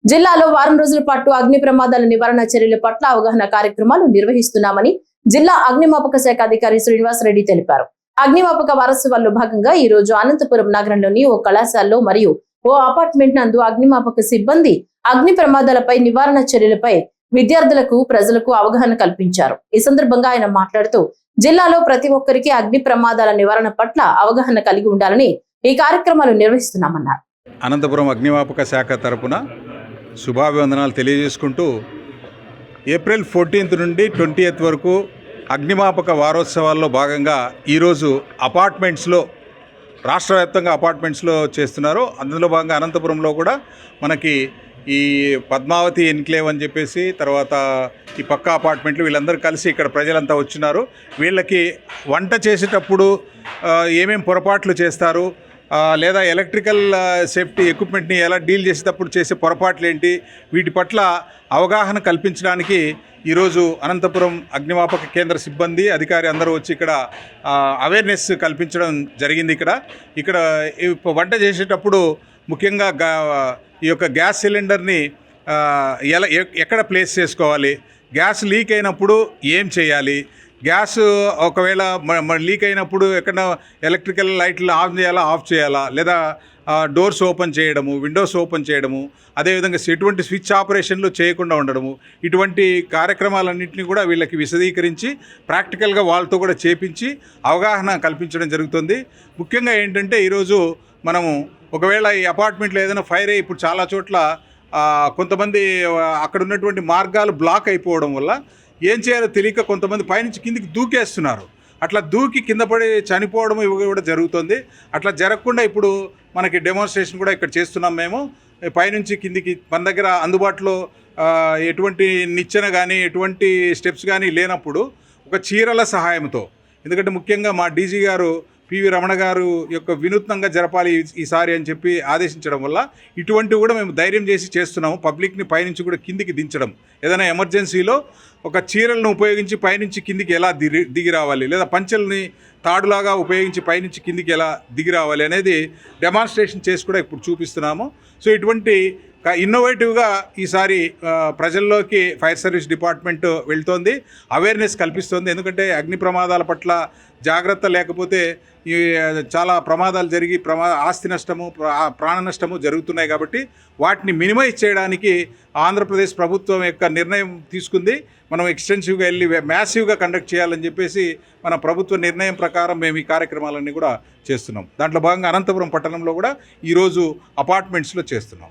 జిల్లాలో వారం రోజుల పాటు అగ్ని ప్రమాదాల నివారణ చర్యల పట్ల అవగాహన కార్యక్రమాలు నిర్వహిస్తున్నామని జిల్లా అగ్నిమాపక శాఖ అధికారి శ్రీనివాసరెడ్డి తెలిపారు. అగ్నిమాపక వారోత్సవాల్లో భాగంగా ఈ రోజు అనంతపురం నగరంలోని ఓ కళాశాలలో మరియు ఓ అపార్ట్మెంట్ నందు అగ్నిమాపక సిబ్బంది అగ్ని ప్రమాదాలపై నివారణ చర్యలపై విద్యార్థులకు ప్రజలకు అవగాహన కల్పించారు. ఈ సందర్భంగా ఆయన మాట్లాడుతూ జిల్లాలో ప్రతి ఒక్కరికి అగ్ని ప్రమాదాల నివారణ పట్ల అవగాహన కలిగి ఉండాలని ఈ కార్యక్రమాలు నిర్వహిస్తున్నామన్నారు. అనంతపురం అగ్నిమాపక శాఖ తరపున శుభాభివందనాలు తెలియజేసుకుంటూ ఏప్రిల్ 14th నుండి 20th వరకు అగ్నిమాపక వారోత్సవాల్లో భాగంగా ఈరోజు అపార్ట్మెంట్స్లో రాష్ట్ర వ్యాప్తంగా అపార్ట్మెంట్స్లో చేస్తున్నారు. అందులో భాగంగా అనంతపురంలో కూడా మనకి ఈ పద్మావతి ఎన్క్లేవ్ అని చెప్పేసి తర్వాత ఈ పక్క అపార్ట్మెంట్లు వీళ్ళందరూ కలిసి ఇక్కడ ప్రజలంతా వచ్చినారు. వీళ్ళకి వంట చేసేటప్పుడు ఏమేం పొరపాట్లు చేస్తారు, లేదా ఎలక్ట్రికల్ సేఫ్టీ ఎక్విప్మెంట్ని ఎలా డీల్ చేసేటప్పుడు చేసే పొరపాట్లు ఏంటి, వీటి పట్ల అవగాహన కల్పించడానికి ఈరోజు అనంతపురం అగ్నిమాపక కేంద్ర సిబ్బంది అధికారి అందరూ వచ్చి ఇక్కడ అవేర్నెస్ కల్పించడం జరిగింది. ఇక్కడ వంట చేసేటప్పుడు ముఖ్యంగా ఈ యొక్క గ్యాస్ సిలిండర్ని ఎక్కడ ప్లేస్ చేసుకోవాలి, గ్యాస్ లీక్ అయినప్పుడు ఏం చేయాలి, గ్యాస్ ఒకవేళ లీక్ అయినప్పుడు ఎక్కడ ఎలక్ట్రికల్ లైట్లు ఆన్ చేయాలా ఆఫ్ చేయాలా, లేదా డోర్స్ ఓపెన్ చేయడము, విండోస్ ఓపెన్ చేయడము, అదేవిధంగా ఎటువంటి స్విచ్ ఆపరేషన్లు చేయకుండా ఉండడము, ఇటువంటి కార్యక్రమాలన్నింటినీ కూడా వీళ్ళకి విశదీకరించి ప్రాక్టికల్గా వాళ్ళతో కూడా చేపించి అవగాహన కల్పించడం జరుగుతుంది. ముఖ్యంగా ఏంటంటే ఈరోజు మనము ఒకవేళ ఈ అపార్ట్మెంట్లో ఏదైనా ఫైర్ అయ్యి ఇప్పుడు చాలా చోట్ల కొంతమంది అక్కడ ఉన్నటువంటి మార్గాలు బ్లాక్ అయిపోవడం వల్ల ఏం చేయాలో తెలియక కొంతమంది పైనుంచి కిందికి దూకేస్తున్నారు. అట్లా దూకి కింద పడి చనిపోవడం ఇవి కూడా జరుగుతుంది. అట్లా జరగకుండా ఇప్పుడు మనకి డెమోన్స్ట్రేషన్ కూడా ఇక్కడ చేస్తున్నాం. మేము పైనుంచి కిందికి మన దగ్గర అందుబాటులో ఎటువంటి నిచ్చెన కానీ ఎటువంటి స్టెప్స్ కానీ లేనప్పుడు ఒక చీరల సహాయంతో, ఎందుకంటే ముఖ్యంగా మా డీజీ గారు పివి రమణ గారు యొక్క వినూత్నంగా జరపాలి ఈసారి అని చెప్పి ఆదేశించడం వల్ల ఇటువంటివి కూడా మేము ధైర్యం చేసి చేస్తున్నాము. పబ్లిక్ని పైనుంచి కూడా కిందికి దించడం, ఏదైనా ఎమర్జెన్సీలో ఒక చీరలను ఉపయోగించి పైనుంచి కిందికి ఎలా దిగి రావాలి, లేదా పంచెల్ని తాడులాగా ఉపయోగించి పైనుంచి కిందికి ఎలా దిగి రావాలి అనేది డెమాన్స్ట్రేషన్ చేసి కూడా ఇప్పుడు చూపిస్తున్నాము. సో ఇటువంటి ఇన్నోవేటివ్గా ఈసారి ప్రజల్లోకి ఫైర్ సర్వీస్ డిపార్ట్మెంట్ వెళ్తోంది, అవేర్నెస్ కల్పిస్తోంది. ఎందుకంటే అగ్ని ప్రమాదాల పట్ల జాగ్రత్త లేకపోతే చాలా ప్రమాదాలు జరిగి ఆస్తి నష్టము ప్రాణ నష్టము జరుగుతున్నాయి. కాబట్టి వాటిని మినిమైజ్ చేయడానికి ఆంధ్రప్రదేశ్ ప్రభుత్వం యొక్క నిర్ణయం తీసుకుంది. మనం ఎక్స్టెన్సివ్గా వెళ్ళి మ్యాసివ్గా కండక్ట్ చేయాలని చెప్పేసి మన ప్రభుత్వ నిర్ణయం ప్రకారం మేము ఈ కార్యక్రమాలన్నీ కూడా చేస్తున్నాం. దాంట్లో భాగంగా అనంతపురం పట్టణంలో కూడా ఈరోజు అపార్ట్మెంట్స్లో చేస్తున్నాం.